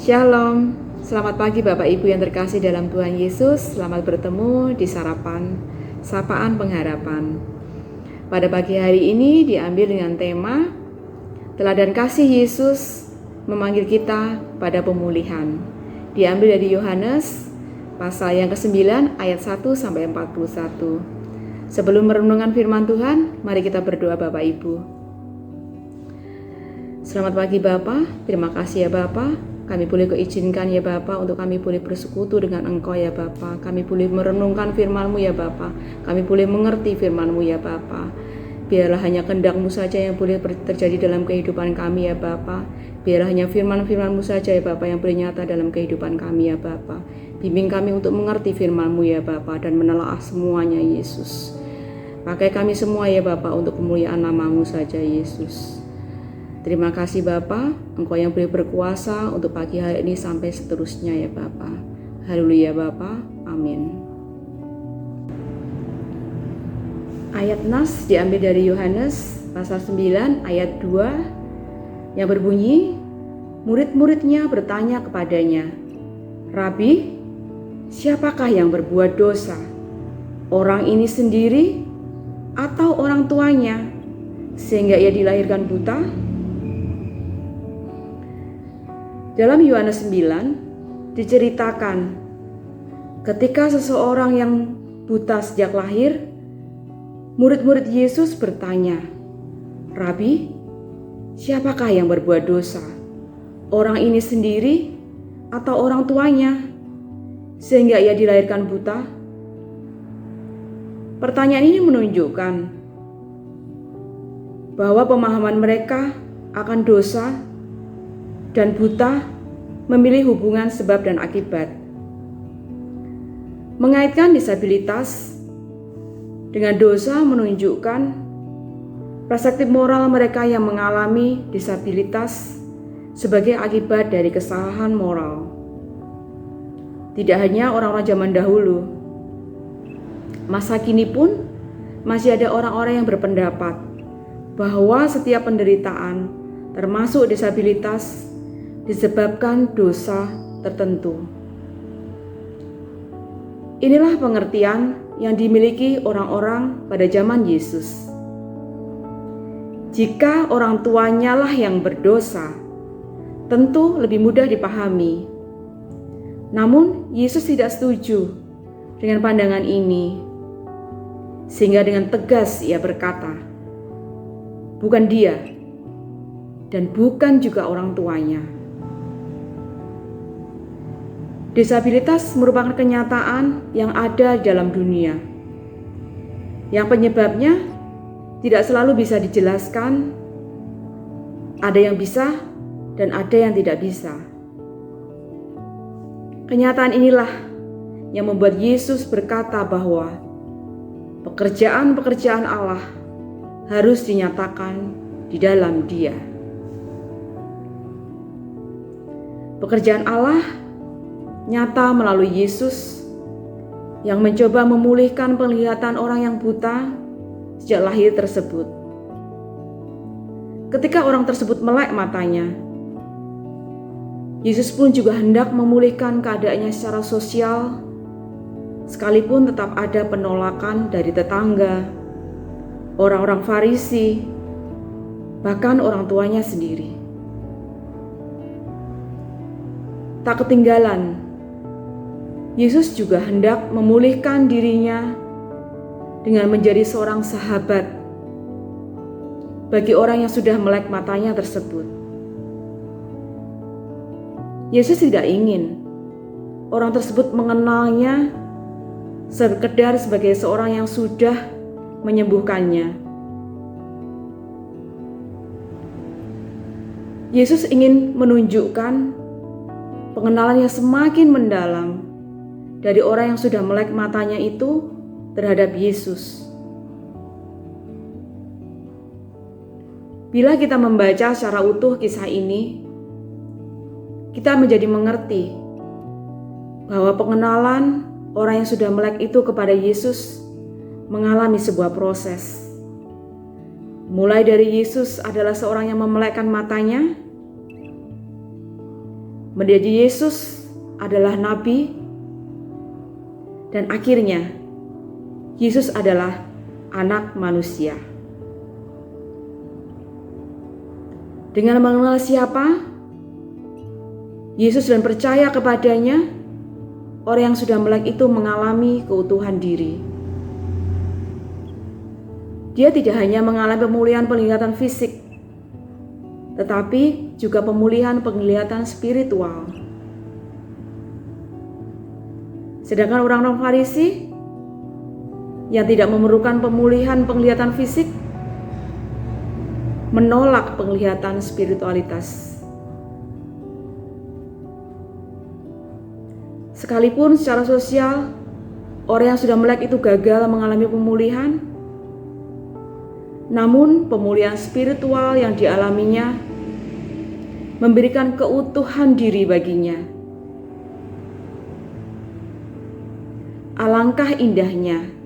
Shalom, selamat pagi Bapak Ibu yang terkasih dalam Tuhan Yesus. Selamat bertemu di sarapan Sapaan Pengharapan. Pada pagi hari ini diambil dengan tema Teladan Kasih Yesus memanggil kita pada pemulihan. Diambil dari Yohanes pasal yang ke-9 ayat 1 sampai 41. Sebelum merenungkan firman Tuhan, mari kita berdoa Bapak Ibu. Selamat pagi Bapak, terima kasih ya Bapak. Kami boleh keizinkan ya Bapa untuk kami boleh bersekutu dengan Engkau ya Bapa. Kami boleh merenungkan firman-Mu ya Bapa. Kami boleh mengerti firman-Mu ya Bapa. Biarlah hanya kehendak-Mu saja yang boleh terjadi dalam kehidupan kami ya Bapa. Biarlah hanya firman-firman-Mu saja ya Bapa yang boleh nyata dalam kehidupan kami ya Bapa. Bimbing kami untuk mengerti firman-Mu ya Bapa dan menelaah semuanya Yesus. Pakai kami semua ya Bapa untuk kemuliaan nama-Mu saja Yesus. Terima kasih Bapa, Engkau yang boleh berkuasa untuk pagi hari ini sampai seterusnya ya Bapa. Haleluya Bapa, amin. Ayat nas diambil dari Yohanes pasal 9 ayat 2 yang berbunyi, murid-muridnya bertanya kepadanya, Rabi, siapakah yang berbuat dosa? Orang ini sendiri atau orang tuanya sehingga ia dilahirkan buta? Dalam Yohanes 9 diceritakan ketika seseorang yang buta sejak lahir, murid-murid Yesus bertanya, Rabi, siapakah yang berbuat dosa? Orang ini sendiri atau orang tuanya sehingga ia dilahirkan buta? Pertanyaan ini menunjukkan bahwa pemahaman mereka akan dosa dan buta memilih hubungan sebab dan akibat. Mengaitkan disabilitas dengan dosa menunjukkan perspektif moral mereka yang mengalami disabilitas sebagai akibat dari kesalahan moral. Tidak hanya orang-orang zaman dahulu, masa kini pun masih ada orang-orang yang berpendapat bahwa setiap penderitaan termasuk disabilitas disebabkan dosa tertentu. Inilah pengertian yang dimiliki orang-orang pada zaman Yesus. Jika orang tuanya lah yang berdosa, tentu lebih mudah dipahami. Namun Yesus tidak setuju dengan pandangan ini, sehingga dengan tegas ia berkata, bukan dia dan bukan juga orang tuanya. Disabilitas merupakan kenyataan yang ada dalam dunia, yang penyebabnya tidak selalu bisa dijelaskan. Ada yang bisa dan ada yang tidak bisa. Kenyataan inilah yang membuat Yesus berkata bahwa pekerjaan-pekerjaan Allah harus dinyatakan di dalam Dia. Pekerjaan Allah nyata melalui Yesus yang mencoba memulihkan penglihatan orang yang buta sejak lahir tersebut. Ketika orang tersebut melek matanya, Yesus pun juga hendak memulihkan keadaannya secara sosial, sekalipun tetap ada penolakan dari tetangga, orang-orang Farisi, bahkan orang tuanya sendiri. Tak ketinggalan, Yesus juga hendak memulihkan dirinya dengan menjadi seorang sahabat bagi orang yang sudah melek matanya tersebut. Yesus tidak ingin orang tersebut mengenalnya sekedar sebagai seorang yang sudah menyembuhkannya. Yesus ingin menunjukkan pengenalan yang semakin mendalam dari orang yang sudah melek matanya itu terhadap Yesus. Bila kita membaca secara utuh kisah ini, kita menjadi mengerti bahwa pengenalan orang yang sudah melek itu kepada Yesus mengalami sebuah proses. Mulai dari Yesus adalah seorang yang memelekkan matanya, menjadi Yesus adalah nabi, dan akhirnya Yesus adalah anak manusia. Dengan mengenal siapa Yesus dan percaya kepadanya, orang yang sudah melek itu mengalami keutuhan diri. Dia tidak hanya mengalami pemulihan penglihatan fisik, tetapi juga pemulihan penglihatan spiritual. Sedangkan orang-orang Farisi yang tidak memerlukan pemulihan penglihatan fisik menolak penglihatan spiritualitas. Sekalipun secara sosial orang yang sudah melek itu gagal mengalami pemulihan, namun pemulihan spiritual yang dialaminya memberikan keutuhan diri baginya. Alangkah indahnya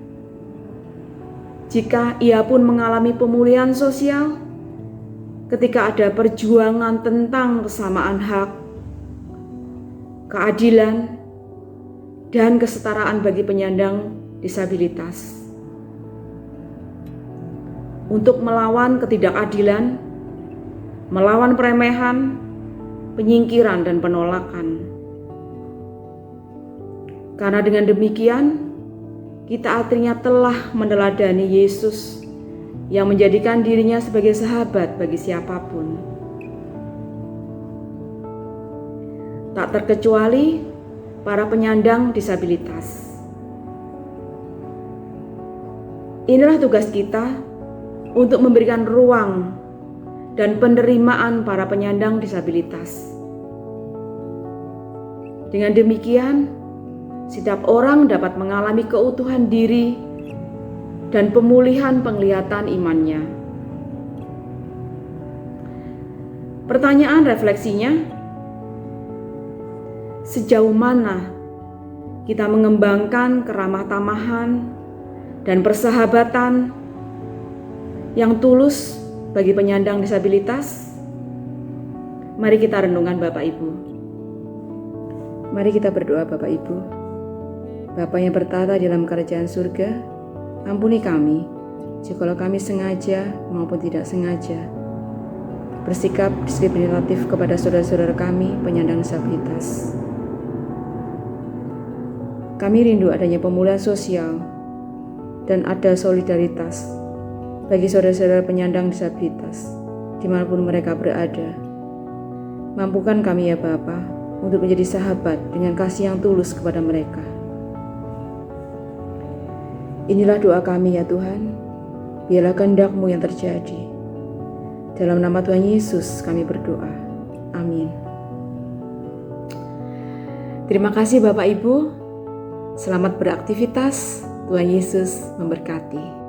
jika ia pun mengalami pemulihan sosial ketika ada perjuangan tentang kesamaan hak, keadilan, dan kesetaraan bagi penyandang disabilitas. Untuk melawan ketidakadilan, melawan peremehan, penyingkiran, dan penolakan. Karena dengan demikian, kita akhirnya telah meneladani Yesus yang menjadikan dirinya sebagai sahabat bagi siapapun. Tak terkecuali para penyandang disabilitas. Inilah tugas kita untuk memberikan ruang dan penerimaan para penyandang disabilitas. Dengan demikian, setiap orang dapat mengalami keutuhan diri dan pemulihan penglihatan imannya. Pertanyaan refleksinya, sejauh mana kita mengembangkan keramah tamahan dan persahabatan yang tulus bagi penyandang disabilitas? Mari kita renungkan Bapak Ibu. Mari kita berdoa Bapak Ibu. Bapa yang bertata di dalam kerajaan surga, ampuni kami jikalau kami sengaja maupun tidak sengaja bersikap diskriminatif kepada saudara-saudara kami penyandang disabilitas. Kami rindu adanya pemulihan sosial dan ada solidaritas bagi saudara-saudara penyandang disabilitas dimanapun mereka berada. Mampukan kami ya Bapa untuk menjadi sahabat dengan kasih yang tulus kepada mereka. Inilah doa kami ya Tuhan, biarlah kehendak-Mu yang terjadi. Dalam nama Tuhan Yesus kami berdoa. Amin. Terima kasih Bapak Ibu, selamat beraktivitas, Tuhan Yesus memberkati.